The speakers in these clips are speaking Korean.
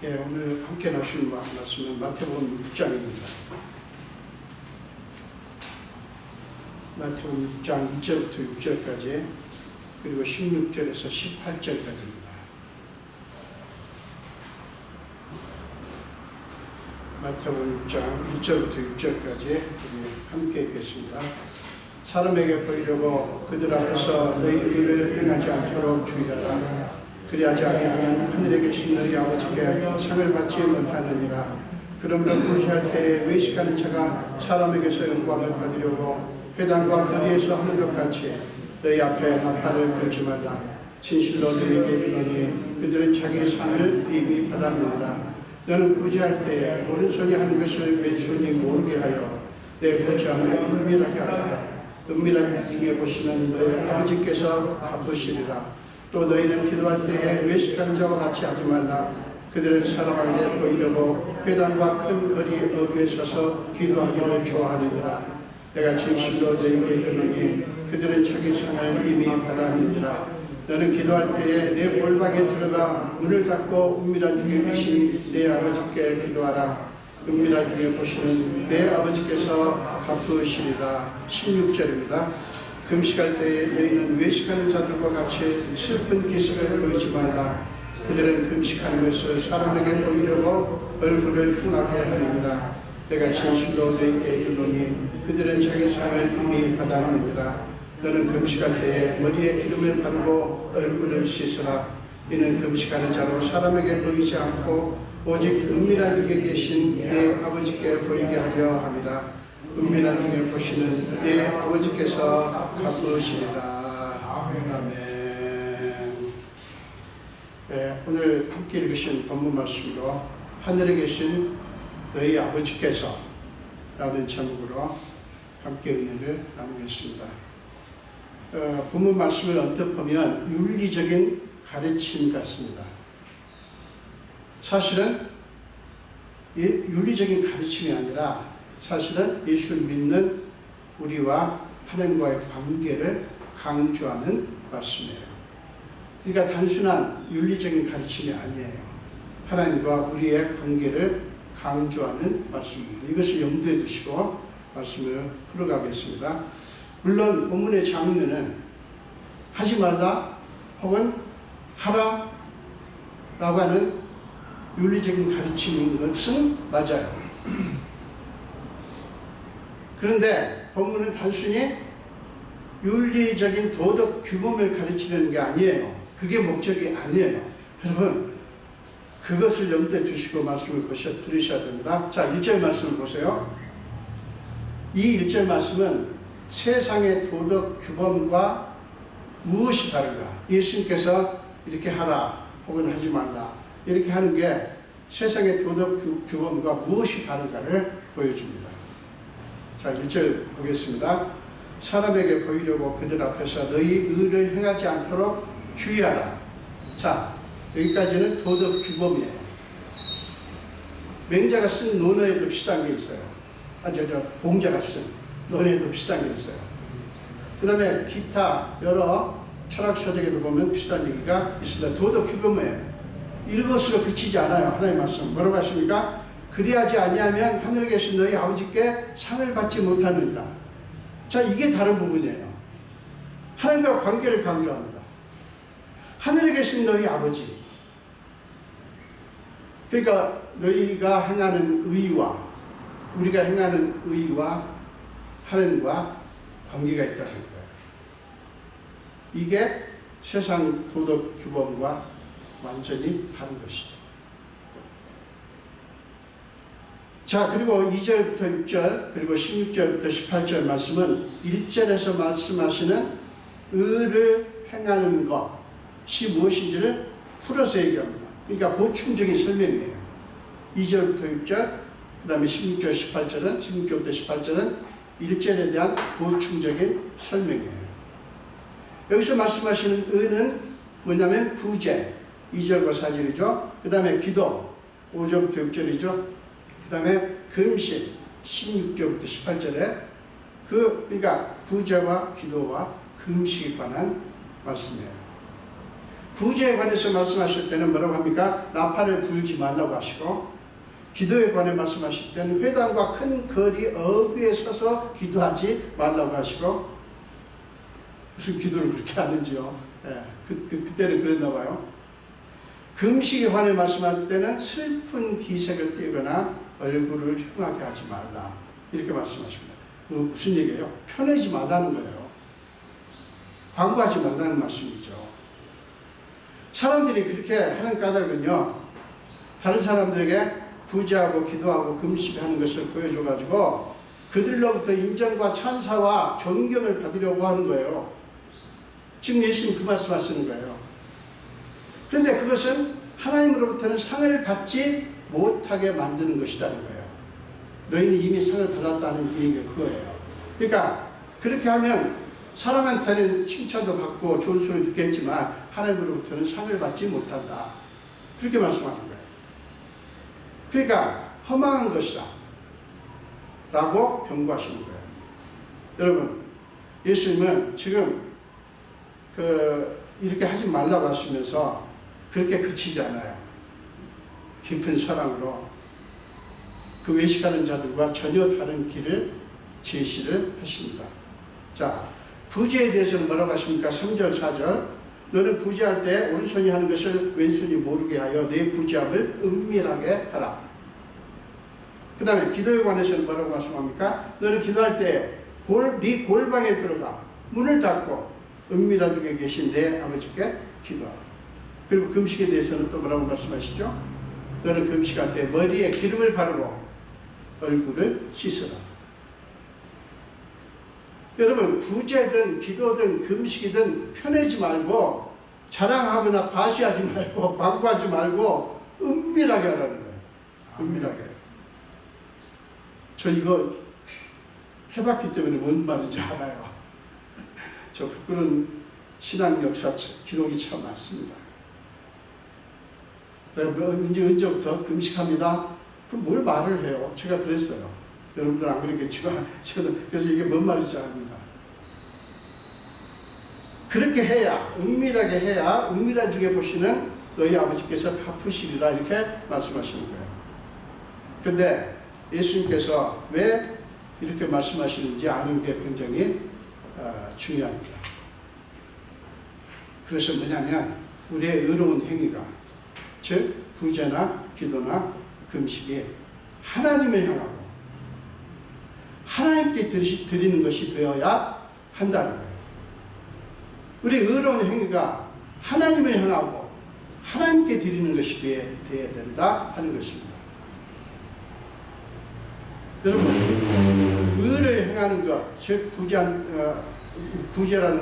예, 오늘 함께 나누실 말씀은 마태복음 6장입니다. 마태복음 6장 1절부터 6절까지 그리고 16절에서 18절까지입니다. 마태복음 6장 1절부터 6절까지 우리 함께 읽겠습니다. 사람에게 보이려고 그들 앞에서 너희 의를 행하지 않도록 주의하라. 그리하지 아니하면 하늘에 계신 너희 아버지께 상을 받지 못하느니라. 그러므로 부르시할 때에 외식하는 자가 사람에게서 영광을 받으려고 회당과 거리에서 하는 것 같이 너희 앞에 나팔을 불지 말라. 진실로 너희에게 이르노니 그들은 자기 상을 이미 받았느니라. 너는 부지할 때에 오른손이 하는 것을 왼손이 모르게 하여 내 부지함을 은밀하게 하라. 은밀한 중에 보시는 너희 아버지께서 갚으시리라. 또 너희는 기도할 때에 외식하는 자와 같이 하지 말라. 그들은 사람에게 보이려고 회당과 큰 거리 어귀에 서서 기도하기를 좋아하느니라. 내가 진실로 너희에게 이르노니 그들은 자기 상을 이미 받았느니라. 너는 기도할 때에 내 골방에 들어가 문을 닫고 은밀한 중에 계신 내 아버지께 기도하라. 은밀한 중에 보시는 내 아버지께서 갚으시리라. 16절입니다. 금식할 때에 너희는 외식하는 자들과 같이 슬픈 기색을 보이지 말라. 그들은 금식하는 것을 사람에게 보이려고 얼굴을 흥하게 하느니라. 내가 진실로 너희에게 이르노니 그들은 자기 상을 이미 받았느니라. 너는 금식할 때에 머리에 기름을 바르고 얼굴을 씻으라. 이는 금식하는 자로 사람에게 보이지 않고 오직 은밀한 중에 계신 내 아버지께 보이게 하려 함이라. 은밀한 중에 보시는 내 아버지께서 갚으시리라. 아멘. 네, 오늘 함께 읽으신 본문 말씀으로 하늘에 계신 너희 아버지께서 라는 제목으로 함께 은혜를 나누겠습니다. 본문 말씀을 언뜻 보면 윤리적인 가르침 같습니다. 사실은 윤리적인 가르침이 아니라 사실은 예수를 믿는 우리와 하나님과의 관계를 강조하는 말씀이에요. 그러니까 단순한 윤리적인 가르침이 아니에요. 하나님과 우리의 관계를 강조하는 말씀입니다. 이것을 염두에 두시고 말씀을 풀어가겠습니다. 물론 본문의 장면은 하지 말라 혹은 하라 라고 하는 윤리적인 가르침인 것은 맞아요. 그런데 본문은 단순히 윤리적인 도덕 규범을 가르치려는 게 아니에요. 그게 목적이 아니에요. 여러분, 그것을 염두에 두시고 말씀을 들으셔야 됩니다. 자, 1절 말씀을 보세요. 이 1절 말씀은 세상의 도덕 규범과 무엇이 다른가? 예수님께서 이렇게 하라 혹은 하지 말라 이렇게 하는 게 세상의 도덕 규범과 무엇이 다른가를 보여줍니다. 자, 1절 보겠습니다. 사람에게 보이려고 그들 앞에서 너희 의를 행하지 않도록 주의하라. 자, 여기까지는 도덕 규범이에요. 맹자가 쓴 논어에도 비슷한 게 있어요. 공자가 쓴 논어에도 비슷한 게 있어요. 그 다음에 기타 여러 철학사적에도 보면 비슷한 얘기가 있습니다. 도덕 규범이에요. 이것으로 그치지 않아요. 하나님의 말씀 뭐라고 하십니까? 그리하지 아니하면 하늘에 계신 너희 아버지께 상을 받지 못하느니라. 자, 이게 다른 부분이에요. 하나님과 관계를 강조합니다. 하늘에 계신 너희 아버지. 그러니까 너희가 행하는 의와 우리가 행하는 의와 하나님과 관계가 있다는 거예요. 이게 세상 도덕 규범과 완전히 다른 것이죠. 자, 그리고 2절부터 6절 그리고 16절부터 18절 말씀은 1절에서 말씀하시는 의를 행하는 것이 무엇인지를 풀어서 얘기합니다. 그러니까 보충적인 설명이에요. 2절부터 6절 그 다음에 16절부터 18절은 1절에 대한 보충적인 설명이에요. 여기서 말씀하시는 의는 뭐냐면 구제 2절과 4절이죠. 그 다음에 기도 5절부터 6절이죠. 그 다음에 금식 16절부터 18절에 그러니까 구제와 기도와 금식에 관한 말씀이에요. 구제에 관해서 말씀하실 때는 뭐라고 합니까? 나팔을 불지 말라고 하시고, 기도에 관해 말씀하실 때는 회당과 큰 거리 어귀에 서서 기도하지 말라고 하시고, 무슨 기도를 그렇게 하는지요? 예, 그때는 그랬나 봐요. 금식에 관해 말씀할 때는 슬픈 기색을 띠거나 얼굴을 흉하게 하지 말라, 이렇게 말씀하십니다. 무슨 얘기예요? 편해지 말라는 거예요. 광고하지 말라는 말씀이죠. 사람들이 그렇게 하는 까닭은요, 다른 사람들에게 구제하고 기도하고 금식하는 것을 보여줘가지고 그들로부터 인정과 찬사와 존경을 받으려고 하는 거예요. 지금 예수님 그 말씀하시는 거예요. 그런데 그것은 하나님으로부터는 상을 받지 못하게 만드는 것이라는 거예요. 너희는 이미 상을 받았다는 얘기가 그거예요. 그러니까 그렇게 하면 사람한테는 칭찬도 받고 좋은 소리 듣겠지만 하나님으로부터는 상을 받지 못한다, 그렇게 말씀하는 거예요. 그러니까 허망한 것이다 라고 경고하시는 거예요. 여러분, 예수님은 지금 이렇게 하지 말라고 하시면서 그렇게 그치지 않아요. 깊은 사랑으로 그 외식하는 자들과 전혀 다른 길을 제시를 하십니다. 자, 부제에 대해서는 뭐라고 하십니까? 3절 4절, 너는 부제할 때 오른손이 하는 것을 왼손이 모르게 하여 내 부제함을 은밀하게 하라. 그 다음에 기도에 관해서는 뭐라고 말씀합니까? 너는 기도할 때 네 골방에 들어가 문을 닫고 은밀한 중에 계신 내 아버지께 기도하라. 그리고 금식에 대해서는 또 뭐라고 말씀하시죠? 너는 금식할 때 머리에 기름을 바르고 얼굴을 씻으라. 여러분, 구제든 기도든 금식이든 편해지 말고 자랑하거나 과시하지 말고 광고하지 말고 은밀하게 하라는 거예요. 은밀하게. 저 이거 해봤기 때문에 뭔 말인지 알아요. 저 부끄러운 신앙 역사 기록이 참 많습니다. 언제부터 금식합니다. 그럼 뭘 말을 해요? 제가 그랬어요. 여러분들 안 그랬겠지만 저는 그래서 이게 뭔 말인지 압니다. 그렇게 해야, 은밀하게 해야 은밀한 중에 보시는 너희 아버지께서 갚으시리라, 이렇게 말씀하시는 거예요. 그런데 예수님께서 왜 이렇게 말씀하시는지 아는 게 굉장히 중요합니다. 그것은 뭐냐면 우리의 의로운 행위가, 즉 부제나 기도나 금식이 하나님을 향하고 하나님께 드리는 것이 되어야 한다는 거예요. 우리 의로운 행위가 하나님을 향하고 하나님께 드리는 것이 되어야 된다 하는 것입니다. 여러분, 의를 행하는 것, 즉 부제라는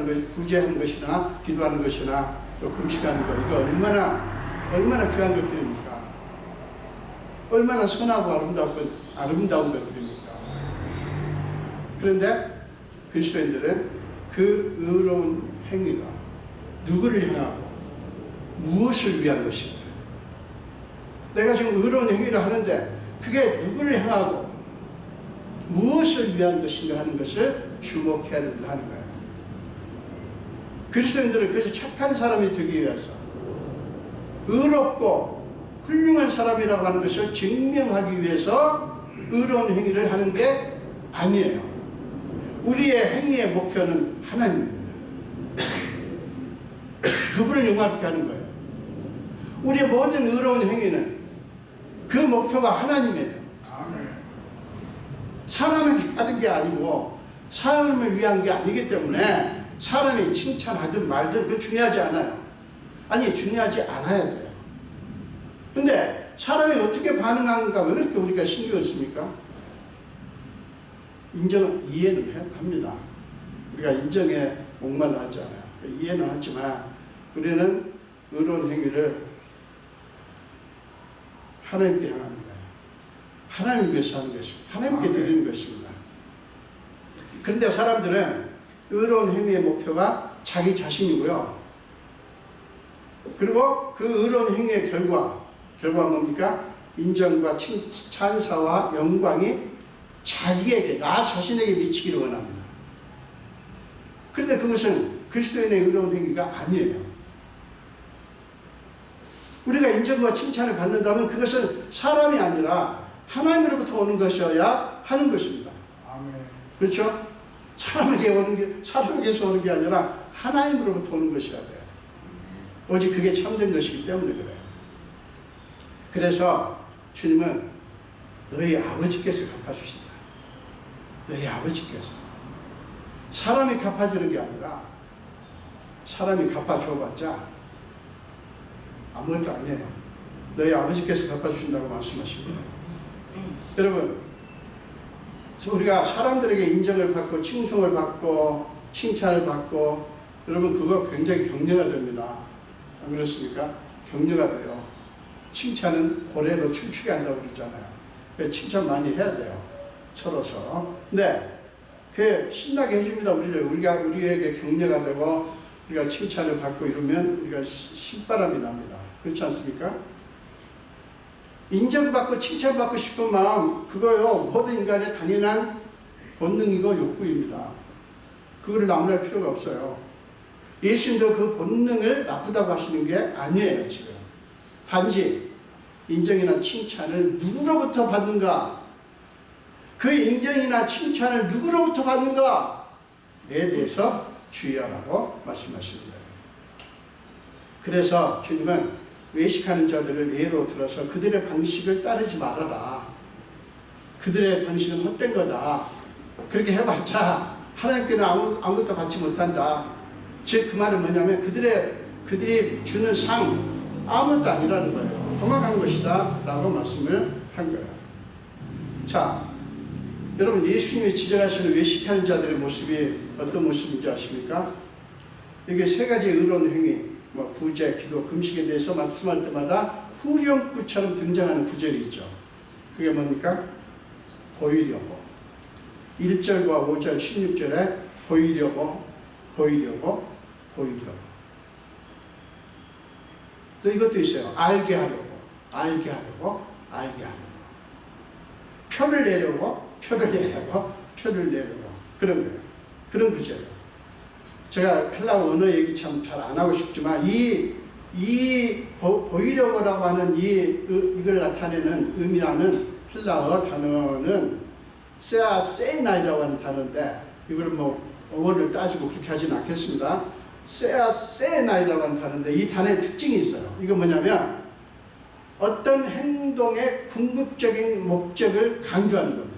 것, 부제하는 것이나 기도하는 것이나 또 금식하는 것, 이거 얼마나 귀한 것들입니까? 얼마나 선하고 아름다운 것들입니까? 그런데 그리스도인들은 그 의로운 행위가 누구를 향하고 무엇을 위한 것인가? 내가 지금 의로운 행위를 하는데 그게 누구를 향하고 무엇을 위한 것인가 하는 것을 주목해야 된다 하는 거예요. 그리스도인들은 그래서 착한 사람이 되기 위해서 의롭고 훌륭한 사람이라고 하는 것을 증명하기 위해서 의로운 행위를 하는 게 아니에요. 우리의 행위의 목표는 하나님입니다. 그분을 영화롭게 하는 거예요. 우리의 모든 의로운 행위는 그 목표가 하나님이에요. 사람에게 하는 게 아니고 사람을 위한 게 아니기 때문에 사람이 칭찬하든 말든 그거 중요하지 않아요. 아니, 중요하지 않아야 돼요. 근데 사람이 어떻게 반응하는가, 왜 그렇게 우리가 신경을 씁니까? 이해는 합니다. 우리가 인정에 목말라 하지 않아요. 이해는 하지만 우리는 의로운 행위를 하나님께 향하는 거예요. 하나님 위해서 하는 것입니다. 하나님께 드리는 것입니다. 그런데 사람들은 의로운 행위의 목표가 자기 자신이고요. 그리고 그 의로운 행위의 결과가 뭡니까? 인정과 찬사와 영광이 자기에게, 나 자신에게 미치기를 원합니다. 그런데 그것은 그리스도인의 의로운 행위가 아니에요. 우리가 인정과 칭찬을 받는다면 그것은 사람이 아니라 하나님으로부터 오는 것이어야 하는 것입니다. 그렇죠? 사람에게서 오는 게 아니라 하나님으로부터 오는 것이어야 돼요. 오직 그게 참된 것이기 때문에 그래요. 그래서 주님은 너희 아버지께서 갚아주신다. 너희 아버지께서. 사람이 갚아주는 게 아니라 사람이 갚아줘봤자 아무것도 아니에요. 너희 아버지께서 갚아주신다고 말씀하신 거예요. 여러분, 우리가 사람들에게 인정을 받고 칭송을 받고 칭찬을 받고 여러분 그거 굉장히 격려가 됩니다. 안 그렇습니까? 격려가 돼요. 칭찬은 고래도 춤추게 한다고 그러잖아요. 칭찬 많이 해야 돼요. 서로서. 근데 그 신나게 해줍니다. 우리에게 격려가 되고 우리가 칭찬을 받고 이러면 우리가 신바람이 납니다. 그렇지 않습니까? 인정받고 칭찬받고 싶은 마음, 그거요 모든 인간의 당연한 본능이고 욕구입니다. 그거를 나무랄 필요가 없어요. 예수님도 그 본능을 나쁘다고 하시는 게 아니에요. 지금 단지 인정이나 칭찬을 누구로부터 받는가, 그 인정이나 칭찬을 누구로부터 받는가에 대해서 주의하라고 말씀하시는 거예요. 그래서 주님은 외식하는 자들을 예로 들어서 그들의 방식을 따르지 말아라. 그들의 방식은 헛된 거다. 그렇게 해봤자 하나님께는 아무것도 받지 못한다. 즉 그 말은 뭐냐면 그들이 주는 상 아무것도 아니라는 거예요. 험악한 것이다 라고 말씀을 한 거예요. 자, 여러분 예수님이 지적하시는 외식하는 자들의 모습이 어떤 모습인지 아십니까? 이게 세 가지 의로운 행위, 구제, 기도, 금식에 대해서 말씀할 때마다 후렴구처럼 등장하는 구절이 있죠. 그게 뭡니까? 보이려고. 1절과 5절, 16절에 보이려고. 또 이것도 있어요. 알게 하려고. 표를 내려고. 그런 거예요. 그런 구절이에요. 제가 헬라어 언어 얘기 참 잘 안 하고 싶지만 보이려고라고 하는 이걸 나타내는 의미라는 헬라어 단어는 세아세이나이라고 하는 단어인데 이걸 어원을 따지고 그렇게 하지는 않겠습니다. 세아세이나이라고 하는 단어인데 이 단어의 특징이 있어요. 이건 뭐냐면 어떤 행동의 궁극적인 목적을 강조하는 겁니다.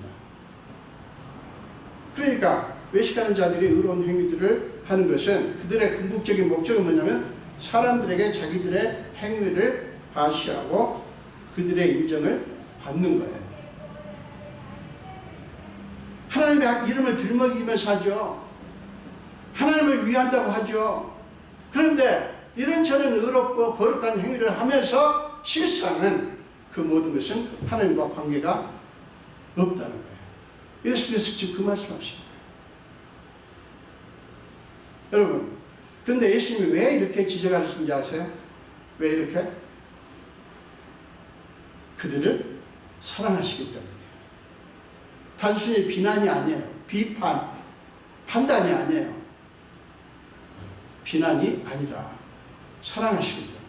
그러니까 외식하는 자들이 의로운 행위들을 하는 것은 그들의 궁극적인 목적은 뭐냐면 사람들에게 자기들의 행위를 과시하고 그들의 인정을 받는 거예요. 하나님의 이름을 들먹이면서 하죠. 하나님을 위한다고 하죠. 그런데 이런저런 의롭고 거룩한 행위를 하면서 실상은 그 모든 것은 하나님과 관계가 없다는 거예요. 예수께서 지금 그 말씀하시는 거예요. 여러분, 그런데 예수님이 왜 이렇게 지적하시는지 아세요? 왜 이렇게? 그들을 사랑하시기 때문이에요. 단순히 비난이 아니에요. 판단이 아니에요. 비난이 아니라 사랑하시기 때문에.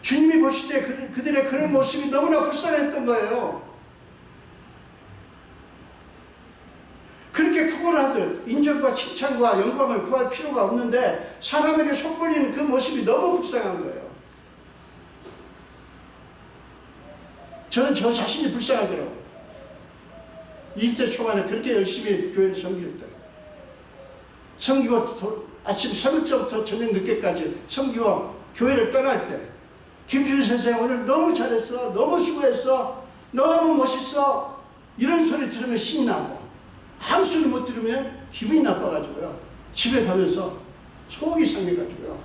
주님이 보실 때 그들의 그런 모습이 너무나 불쌍했던 거예요. 그렇게 구걸하듯 인정과 칭찬과 영광을 구할 필요가 없는데 사람에게 손 벌리는 그 모습이 너무 불쌍한 거예요. 저는 저 자신이 불쌍하더라고요. 20대 초반에 그렇게 열심히 교회를 섬길 때 섬기고 아침 새벽부터 저녁 늦게까지 섬기고 교회를 떠날 때 김준희 선생님 오늘 너무 잘했어, 너무 수고했어, 너무 멋있어 이런 소리 들으면 신이 나고 아무 소리 못 들으면 기분이 나빠가지고요 집에 가면서 속이 상해가지고요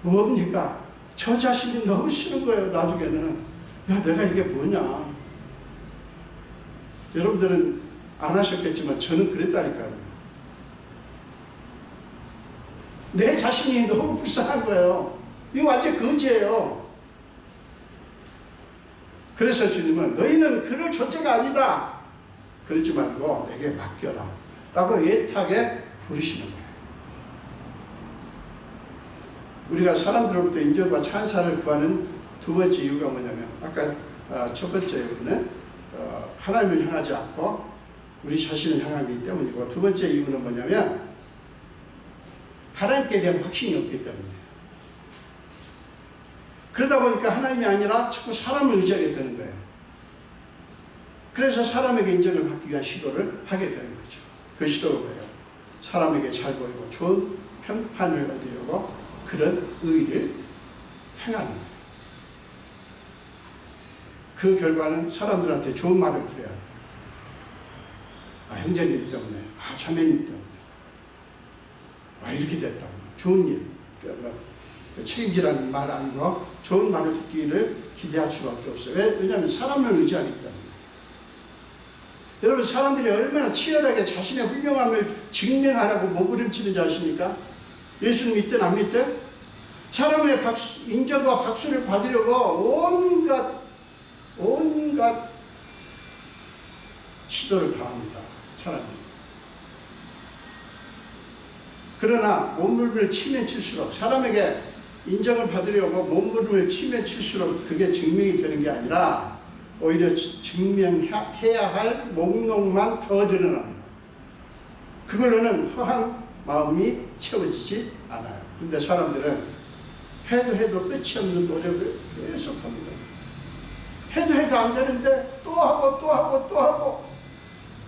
뭡니까? 저 자신이 너무 싫은 거예요. 나중에는 야 내가 이게 뭐냐. 여러분들은 안 하셨겠지만 저는 그랬다니까요. 내 자신이 너무 불쌍한 거예요. 이거 완전 거지예요. 그래서 주님은 너희는 그럴 존재가 아니다. 그러지 말고 내게 맡겨라 라고 애타게 부르시는 거예요. 우리가 사람들로부터 인정과 찬사를 구하는 두 번째 이유가 뭐냐면, 아까 첫 번째 이유는 하나님을 향하지 않고 우리 자신을 향하기 때문이고, 두 번째 이유는 뭐냐면 하나님께 대한 확신이 없기 때문이에요. 그러다 보니까 하나님이 아니라 자꾸 사람을 의지하게 되는 거예요. 그래서 사람에게 인정을 받기 위한 시도를 하게 되는 거죠. 그 시도가 뭐예요? 사람에게 잘 보이고 좋은 평판을 얻으려고 그런 의를 행하는 거예요. 그 결과는 사람들한테 좋은 말을 들어야 돼요. 형제님 때문에, 자매님 때문에, 이렇게 됐다고. 좋은 일, 책임지라는 말 아니고 좋은 말을 듣기를 기대할 수밖에 없어요. 왜냐하면 사람을 의지하기 때문에. 여러분, 사람들이 얼마나 치열하게 자신의 훌륭함을 증명하라고 몸부림치는지 아십니까? 예수는 믿든 안 믿든 사람의 인정과 박수를 받으려고 온갖 시도를 다합니다. 사람이. 그러나 몸부림을 치면 칠수록, 사람에게 인정을 받으려고 몸부림을 치면 칠수록 그게 증명이 되는 게 아니라 오히려 증명해야 할 목록만 더 드러납니다. 그걸로는 허한 마음이 채워지지 않아요. 그런데 사람들은 해도 끝이 없는 노력을 계속합니다. 해도 안 되는데 또 하고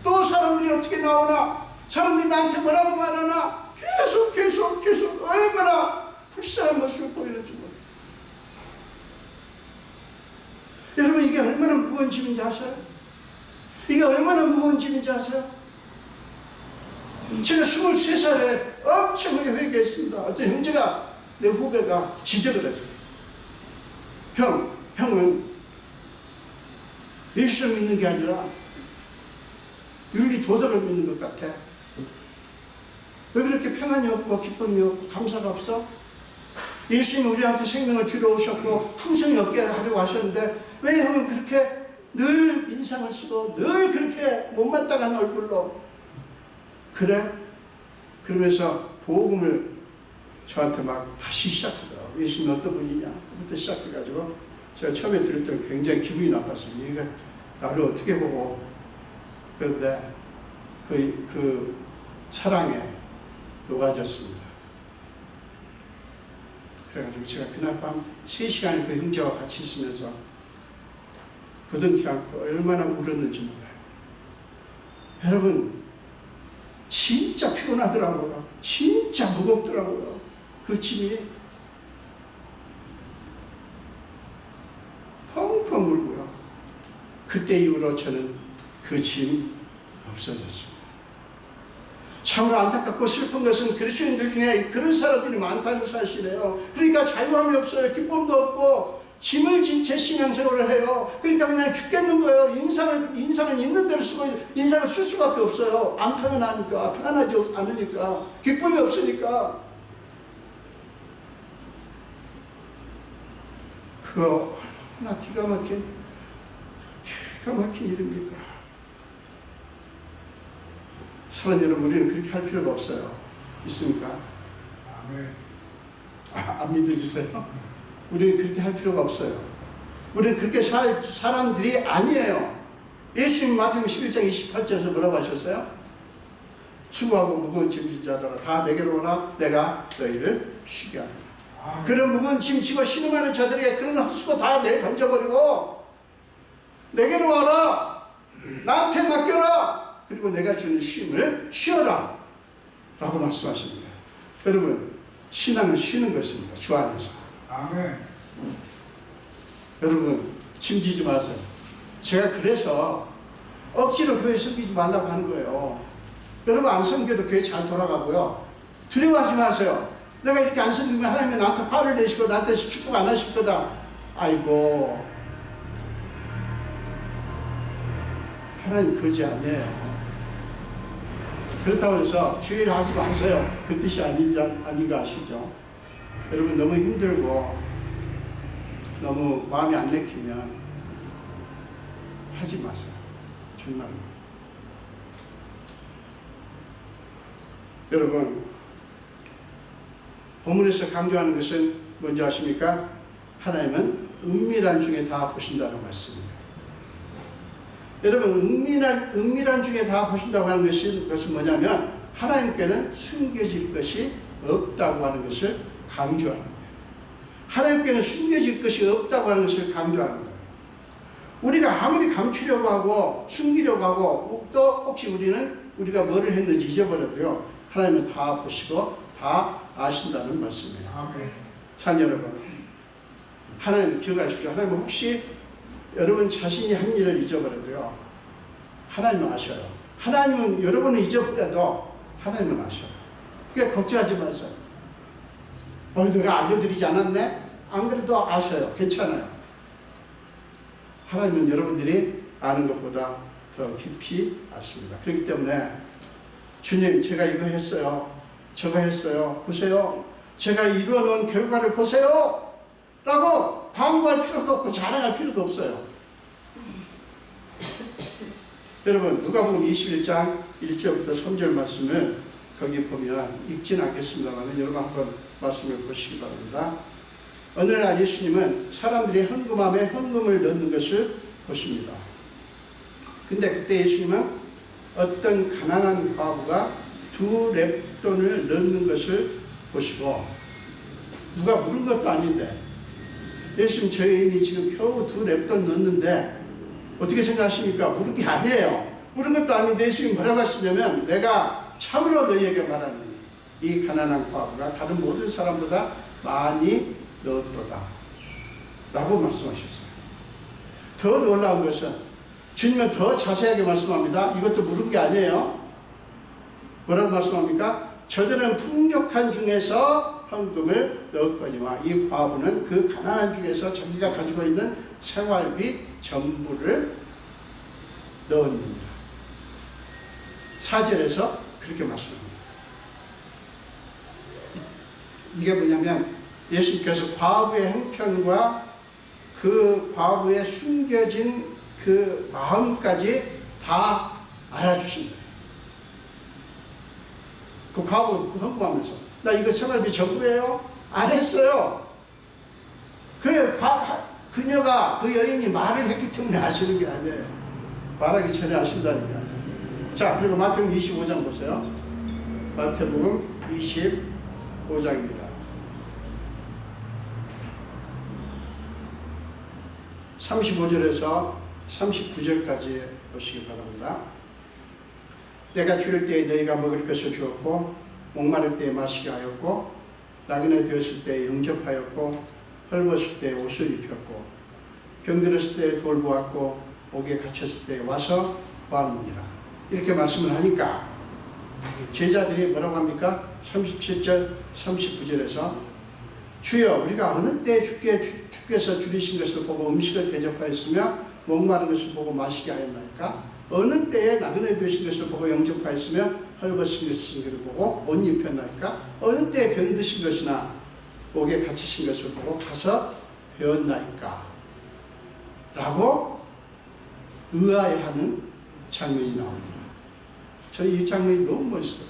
또 사람들이 어떻게 나오나, 사람들이 나한테 뭐라고 말하나, 계속 얼마나 불쌍한 모습을 보이는지 모르겠어요. 여러분, 이게 얼마나 무거운 짐인지 아세요? 이게 얼마나 무거운 짐인지 아세요? 제가 23살에 엄청나게 회개했습니다. 어떤 형제가, 내 후배가 지적을 했어요. 형은 예수를 믿는 게 아니라 윤리 도덕을 믿는 것 같아. 왜 그렇게 평안이 없고 기쁨이 없고 감사가 없어? 예수님이 우리한테 생명을 주러 오셨고 풍성이 없게 하려고 하셨는데 왜 형은 그렇게 늘 인상을 쓰고 늘 그렇게 못마땅한 얼굴로 그래? 그러면서 복음을 저한테 막 다시 시작하더라고요. 예수님이 어떤 분이냐? 그부터 시작해가지고 제가 처음에 들을 때는 굉장히 기분이 나빴어요. 얘가 나를 어떻게 보고. 그런데 그 사랑에 녹아졌습니다. 그래가지고 제가 그날 밤 3시간을 그 형제와 같이 있으면서 부둥키 않고 얼마나 울었는지 몰라요. 여러분, 진짜 피곤하더라고요. 진짜 무겁더라고요. 그 짐이 펑펑 울고요. 그때 이후로 저는 그 짐 없어졌습니다. 참으로 안타깝고 슬픈 것은 그리스도인들 중에 그런 사람들이 많다는 사실이에요. 그러니까 자유함이 없어요. 기쁨도 없고 짐을 진 채 신앙생활을 해요. 그러니까 그냥 죽겠는 거예요. 인상은 있는 대로 쓰고 인상을 쓸 수밖에 없어요. 안 평안하니까, 평안하지 않으니까, 기쁨이 없으니까. 그거 얼마나 기가 막힌 일입니까? 사랑하는 여러분, 우리는 그렇게 할 필요가 없어요. 있습니까? 안 믿으세요? 우리는 그렇게 할 필요가 없어요. 우리는 그렇게 살 사람들이 아니에요. 예수님 마태복음 11장 28절에서 뭐라고 하셨어요? 수고하고 무거운 짐진 자들아 다 내게로 오라, 내가 너희를 쉬게 하리라. 그런 무거운 짐 지고 신음하는 자들에게 그런 헛수고 다 던져버리고 내게로 와라, 나한테 맡겨라, 그리고 내가 주는 쉼을 쉬어라 라고 말씀하십니다. 여러분, 신앙은 쉬는 것입니다. 주 안에서. 아멘. 여러분, 짐지지 마세요. 제가 그래서 억지로 교회 섬기지 말라고 하는 거예요. 여러분, 안 섬겨도 교회 잘 돌아가고요. 두려워하지 마세요. 내가 이렇게 안 섬기면 하나님이 나한테 화를 내시고 나한테 축복 안 하실 거다. 아이고, 하나님 거지 아니에요. 그렇다고 해서 주의를 하지 마세요. 그 뜻이 아닌 거 아시죠? 여러분, 너무 힘들고 너무 마음이 안 내키면 하지 마세요. 정말로. 여러분, 본문에서 강조하는 것은 뭔지 아십니까? 하나님은 은밀한 중에 다 보신다는 말씀이에요. 여러분, 은밀한 중에 다 보신다고 하는 것은 뭐냐면 하나님께는 숨겨질 것이 없다고 하는 것을 강조하는 거예요. 하나님께는 숨겨질 것이 없다고 하는 것을 강조하는 거예요. 우리가 아무리 감추려고 하고 숨기려고 하고 또 혹시 우리가 뭐를 했는지 잊어버려도요, 하나님은 다 보시고 다 아신다는 말씀이에요. 자, 여러분, 하나님 기억하십시오. 하나님은 혹시 여러분 자신이 한 일을 잊어버려도요, 하나님은 아셔요. 하나님은 여러분을 잊어버려도 하나님은 아셔요. 그러니까 걱정하지 마세요. 내가 알려드리지 않았네? 안 그래도 아셔요. 괜찮아요. 하나님은 여러분들이 아는 것보다 더 깊이 아십니다. 그렇기 때문에 주님, 제가 이거 했어요. 저거 했어요. 보세요. 제가 이루어놓은 결과를 보세요. 라고 광고할 필요도 없고 자랑할 필요도 없어요. 여러분, 누가복음 21장 1절부터 3절 말씀을 거기 보면 읽지는 않겠습니다만 여러분 한번 말씀을 보시기 바랍니다. 어느 날 예수님은 사람들이 헌금함에 헌금을 넣는 것을 보십니다. 근데 그때 예수님은 어떤 가난한 과부가 2렙돈을 넣는 것을 보시고, 누가 물은 것도 아닌데 예수님, 저 여인이 지금 겨우 2렙돈 넣는데 어떻게 생각하십니까? 물은 게 아니에요. 물은 것도 아닌데 예수님이 뭐라고 하시냐면, 내가 참으로 너희에게 말하니 이 가난한 과부가 다른 모든 사람보다 많이 넣었도다 라고 말씀하셨어요. 더 놀라운 것은 주님은 더 자세하게 말씀합니다. 이것도 물은 게 아니에요. 뭐라고 말씀합니까? 저들은 풍족한 중에서 헌금을 넣었거니와 이 과부는 그 가난한 중에서 자기가 가지고 있는 생활비 전부를 넣었느니라. 4절에서 그렇게 말씀합니다. 이게 뭐냐면 예수님께서 과부의 형편과 그 과부의 숨겨진 그 마음까지 다 알아주신 거예요. 그 과부 헌금하면서, 나 이거 생활비 전부예요? 안 했어요. 그래, 그녀가, 그 여인이 말을 했기 때문에 아시는 게 아니에요. 말하기 전에 아신다니까. 자, 그리고 마태복음 25장 보세요. 마태복음 25장입니다. 35절에서 39절까지 보시기 바랍니다. 때가 주를 때에 너희가 먹을 것을 주었고, 목마를 때에 마시게 하였고, 나그네 되었을 때에 영접하였고, 헐벗을 때에 옷을 입혔고, 병들었을 때에 돌보았고, 옥에 갇혔을 때에 와서 보았느니라. 이렇게 말씀을 하니까 제자들이 뭐라고 합니까? 37절, 39절에서 주여, 우리가 어느 때에 주께서 줄이신 것을 보고 음식을 대접하였으며 목마른 것을 보고 마시게 하였나이까? 어느 때에 나그네 되신 것을 보고 영접하였으며 헐벗은 것을 보고 옷 입혔나이까? 어느 때에 병드신 것이나 옥에 갇히신 것을 보고 가서 배웠나이까? 라고 의아해하는 장면이 나옵니다. 저는 이 장면이 너무 멋있어요.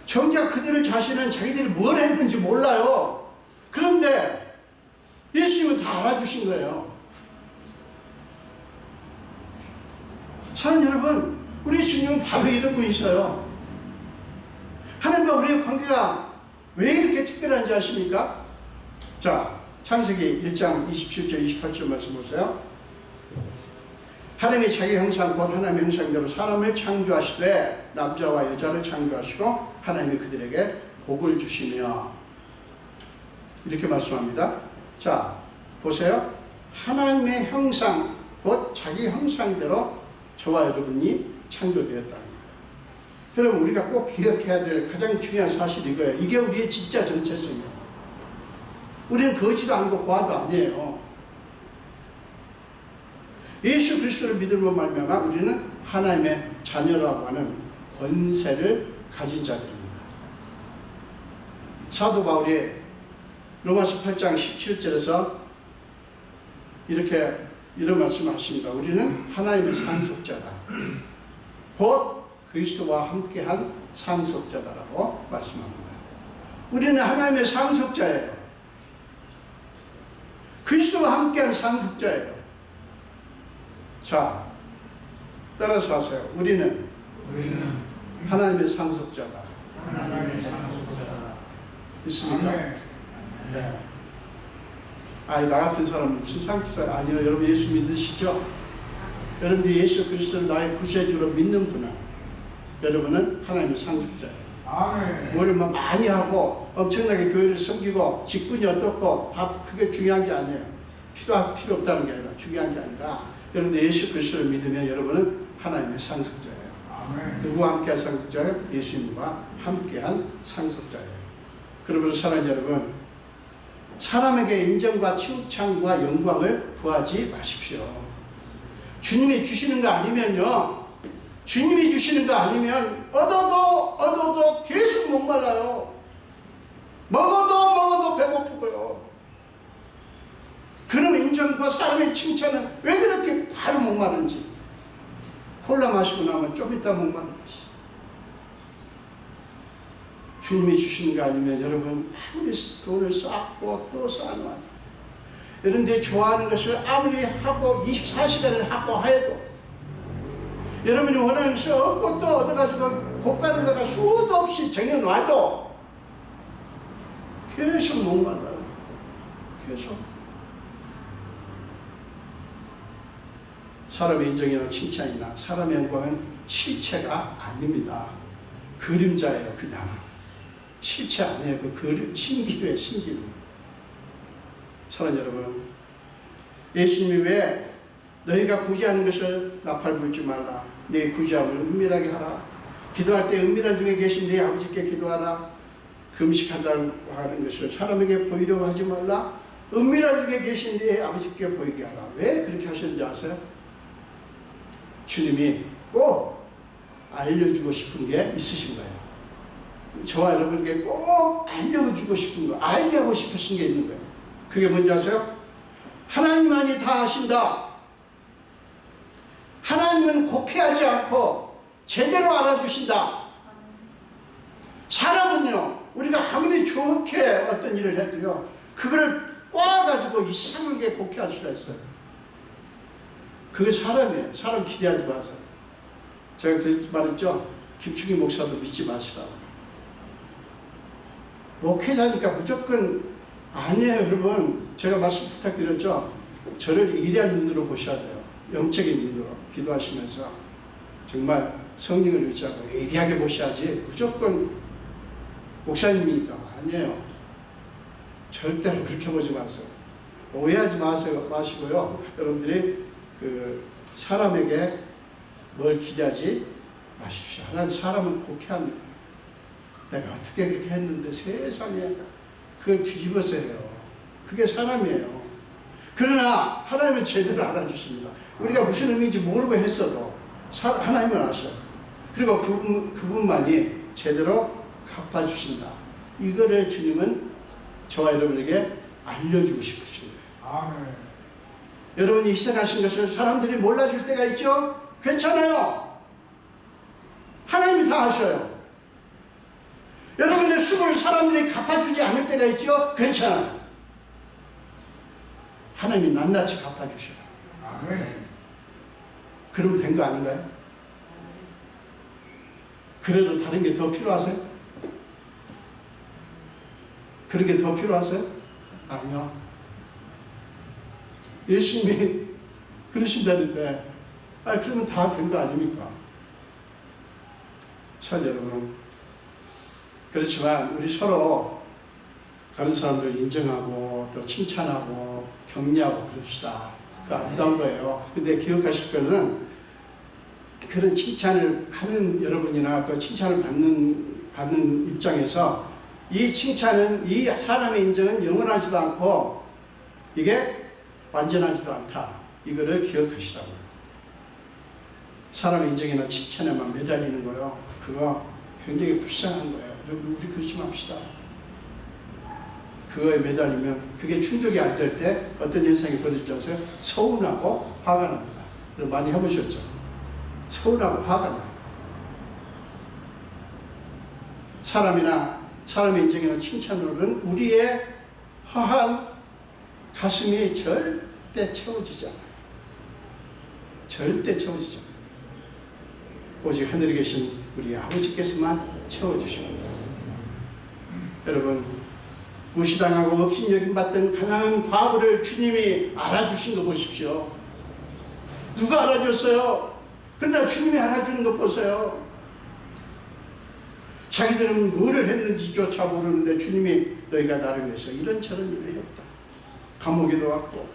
정작 그들을 자신은 자기들이 뭘 했는지 몰라요. 그런데 예수님은 다 알아주신 거예요. 사랑하는 여러분, 우리 주님은 바로 이런 분이셔요. 하나님과 우리의 관계가 왜 이렇게 특별한지 아십니까? 자, 창세기 1장 27절 28절 말씀 보세요. 하나님이 자기 형상 곧 하나님의 형상대로 사람을 창조하시되 남자와 여자를 창조하시고 하나님이 그들에게 복을 주시며, 이렇게 말씀합니다. 자, 보세요. 하나님의 형상 곧 자기 형상대로 저와 여러분이 창조되었다는 거예요. 여러분, 우리가 꼭 기억해야 될 가장 중요한 사실이 이거예요. 이게 우리의 진짜 정체성이에요. 우리는 거지도 않고 고아도 아니에요. 예수 그리스도를 믿음으로 말미암아 우리는 하나님의 자녀라고 하는 권세를 가진 자들입니다. 사도 바울이 로마서 8장 17절에서 이런 말씀을 하십니다. 우리는 하나님의 상속자다. 곧 그리스도와 함께한 상속자다라고 말씀합니다. 우리는 하나님의 상속자예요. 그리스도와 함께한 상속자예요. 자, 따라서 하세요. 우리는 하나님의 상속자다. 있습니까? 네. 아니, 나 같은 사람은 무슨 상속자 아니요. 여러분 예수 믿으시죠? 여러분들이 예수 그리스도를 나의 구세주로 믿는 분은 여러분은 하나님의 상속자예요. 뭐를 많이 하고 엄청나게 교회를 섬기고 직분이 어떻고 그게 중요한 게 아니에요. 필요 없다는 게 아니라 중요한 게 아니라 여러분들 예수 그리스도를 믿으면 여러분은 하나님의 상속자예요. 누구와 함께한 상속자예요? 예수님과 함께한 상속자예요. 그러므로 사랑하는 여러분, 사람에게 인정과 칭찬과 영광을 구하지 마십시오. 주님이 주시는 거 아니면요, 주님이 주시는 거 아니면 얻어도 계속 목말라요. 먹어도 배고프고요. 그런 인정과 사람의 칭찬은 왜 그렇게 바로 목마른지. 콜라 마시고 나면 좀 이따 목마른 것이. 주님이 주시는 거 아니면 여러분 아무리 돈을 쌓고 또 쌓아놔도 여러분들이 좋아하는 것을 아무리 하고 24시간을 하고 해도 여러분이 원하는 것을 얻고 또 얻어가지고 고가에다가 수도 없이 정해놔도 계속 목말라요. 계속. 사람의 인정이나 칭찬이나 사람의 영광은 실체가 아닙니다. 그림자예요. 그냥 실체 아니에요. 그 그림, 신기루예요. 신기루. 사랑하는 여러분, 예수님이 왜 너희가 구제하는 것을 나팔 불지 말라, 네 구제함을 은밀하게 하라, 기도할 때 은밀한 중에 계신 네 아버지께 기도하라, 금식한다고 하는 것을 사람에게 보이려고 하지 말라, 은밀한 중에 계신 네 아버지께 보이게 하라. 왜 그렇게 하셨는지 아세요? 주님이 꼭 알려주고 싶은 게 있으신 거예요. 저와 여러분에게 꼭 알려주고 싶은 거, 알게 하고 싶으신 게 있는 거예요. 그게 뭔지 아세요? 하나님만이 다 아신다. 하나님은 곡해하지 않고 제대로 알아주신다. 사람은요, 우리가 아무리 좋게 어떤 일을 해도요, 그걸 꼬아가지고 이상하게 곡해할 수가 있어요. 그게 사람이에요. 사람 기대하지 마세요. 제가 그래서 말했죠. 김충희 목사도 믿지 마시라고. 목회자니까 무조건 아니에요. 여러분, 제가 말씀 부탁드렸죠. 저를 예리한 눈으로 보셔야 돼요. 영적인 눈으로 기도하시면서 정말 성령을 의지하고 예리하게 보셔야지 무조건 목사님이니까 아니에요. 절대로 그렇게 보지 마세요. 오해하지 마시고요. 여러분들이 사람에게 뭘 기대하지 마십시오. 하나님 사람은 곡해합니다. 내가 어떻게 그렇게 했는데 세상에 그걸 뒤집어서 해요. 그게 사람이에요. 그러나 하나님은 제대로 알아주십니다. 우리가 무슨 의미인지 모르고 했어도 하나님은 아셔요. 그리고 그분만이 제대로 갚아주신다. 이거를 주님은 저와 여러분에게 알려주고 싶으신 거예요. 아멘. 여러분이 희생하신 것을 사람들이 몰라줄 때가 있죠? 괜찮아요. 하나님이 다 아셔요. 여러분의 수고를 사람들이 갚아주지 않을 때가 있죠? 괜찮아요. 하나님이 낱낱이 갚아주셔요. 아멘. 그러면 된 거 아닌가요? 그래도 다른 게 더 필요하세요? 그런 게 더 필요하세요? 아니요. 예수님이 그러신다는데, 그러면 다 된 거 아닙니까? 자, 여러분. 그렇지만 우리 서로 다른 사람들을 인정하고 또 칭찬하고 격려하고 그럽시다. 그 아름다운 거예요. 근데 기억하실 것은 그런 칭찬을 하는 여러분이나 또 칭찬을 받는 입장에서 이 칭찬은, 이 사람의 인정은 영원하지도 않고 이게 완전하지도 않다. 이거를 기억하시라고요. 사람의 인정이나 칭찬에만 매달리는 거요. 그거 굉장히 불쌍한 거예요. 여러분, 우리 그러지 맙시다. 그거에 매달리면 그게 충족이 안 될 때 어떤 현상이 벌어지지 않으세요? 서운하고 화가 납니다. 많이 해보셨죠? 서운하고 화가 나요. 사람이나 사람의 인정이나 칭찬으로는 우리의 허한 가슴이 절대 채워지지 않아요. 절대 채워지지 않아요. 오직 하늘에 계신 우리 아버지께서만 채워주십니다. 여러분, 무시당하고 업신여김받던 가난한 과부를 주님이 알아주신 거 보십시오. 누가 알아줬어요? 그러나 주님이 알아주는 거 보세요. 자기들은 뭐를 했는지조차 모르는데 주님이 너희가 나를 위해서 이런저런 일을 했다. 감옥에도 왔고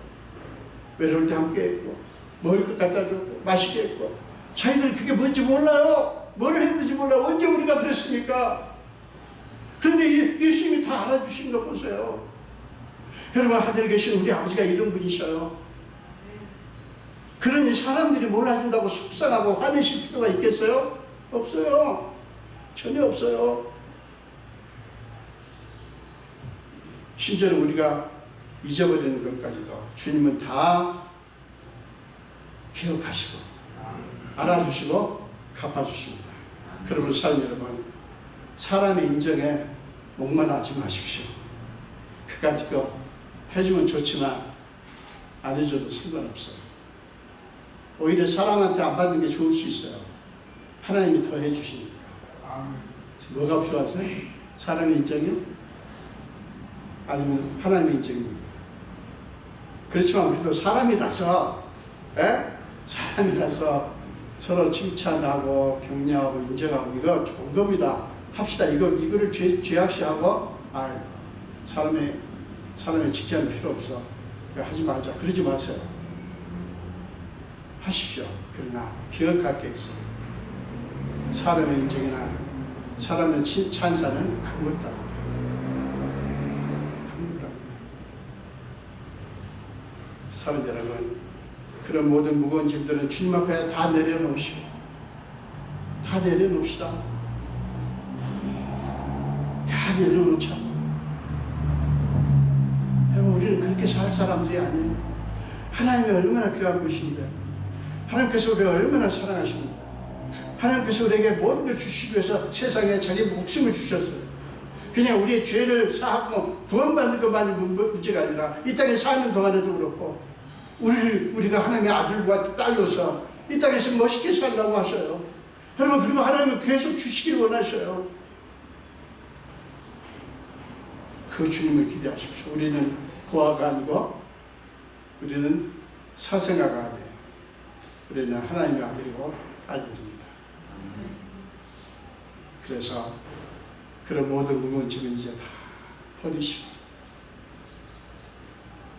외로울 때 함께 했고 먹을 것 갖다 줬고 맛있게 했고 자기들 그게 뭔지 몰라요. 뭘 했는지 몰라요. 언제 우리가 그랬습니까? 그런데 예수님이 다 알아주신 거 보세요. 여러분, 하늘에 계신 우리 아버지가 이런 분이셔요. 그러니 사람들이 몰라준다고 속상하고 화내실 필요가 있겠어요? 없어요. 전혀 없어요. 심지어는 우리가 잊어버리는 것까지도 주님은 다 기억하시고 알아주시고 갚아주십니다. 그러분 사랑 여러분, 사람의 인정에 목말라하지 마십시오. 그까짓 거 해주면 좋지만 안 해줘도 상관없어요. 오히려 사람한테 안 받는 게 좋을 수 있어요. 하나님이 더 해주시니까. 뭐가 필요하세요? 사람의 인정이요? 아니면 하나님의 인정입니까? 그렇지만 우리도 사람이라서 사람이라서 서로 칭찬하고 격려하고 인정하고 이거 좋은 겁니다. 합시다. 이거를 죄악시하고 사람의 칭찬은 필요 없어. 하지 말자. 그러지 마세요. 하십시오. 그러나 기억할 게 있어요. 사람의 인정이나 사람의 찬사는 아무것도 아니다. 아무것도 아니다. 사랑 여러분, 그런 모든 무거운 짐들은 주님 앞에 다 내려놓으시고 다 내려놓읍시다. 다 내려놓자고. 여러분, 우리는 그렇게 살 사람들이 아니에요. 하나님이 얼마나 귀한 분이신데, 하나님께서 우리를 얼마나 사랑하십니까? 하나님께서 우리에게 모든 걸 주시기 위해서 세상에 자기 목숨을 주셨어요. 그냥 우리의 죄를 사하고 구원받는 것만이 문제가 아니라 이 땅에 사는 동안에도 그렇고 우리가 하나님의 아들과 딸로서 이 땅에서 멋있게 살라고 하셔요. 여러분, 그리고 하나님은 계속 주시기를 원하셔요. 그 주님을 기대하십시오. 우리는 고아가 아니고 우리는 사생아가 아니에요. 우리는 하나님의 아들이고 딸들입니다. 그래서 그런 모든 무거운 짐을 이제 다 버리시고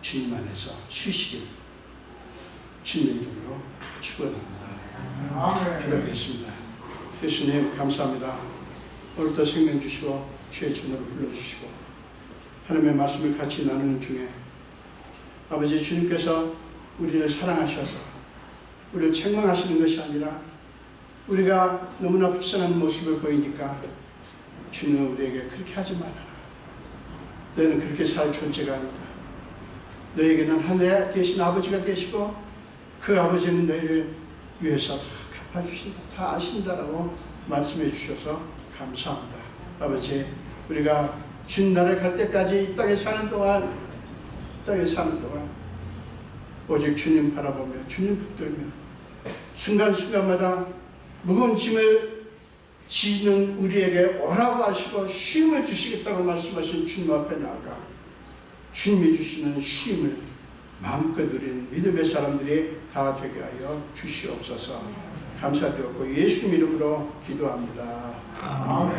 주님 안에서 쉬시길 주님의 이름으로 축원합니다. 기도하겠습니다. 예수님 감사합니다. 오늘도 생명 주시고 주의 전으로 불러주시고 하나님의 말씀을 같이 나누는 중에 아버지 주님께서 우리를 사랑하셔서 우리를 책망하시는 것이 아니라 우리가 너무나 불쌍한 모습을 보이니까 주님은 우리에게 그렇게 하지 말아라. 너희는 그렇게 살 존재가 아니다. 너에게는 하늘에 계신 아버지가 계시고 그 아버지는 너희를 위해서 다 갚아주신다. 다 아신다라고 말씀해 주셔서 감사합니다. 아버지, 우리가 주님 나라에 갈 때까지 이 땅에 사는 동안 오직 주님 바라보며 주님 붙들며 순간순간마다 무거운 짐을 지는 우리에게 오라고 하시고 쉼을 주시겠다고 말씀하신 주님 앞에 나아가 주님이 주시는 쉼을 마음껏 누리는 믿음의 사람들이 다 되게 하여 주시옵소서. 감사드렸고 예수님 이름으로 기도합니다. 아멘.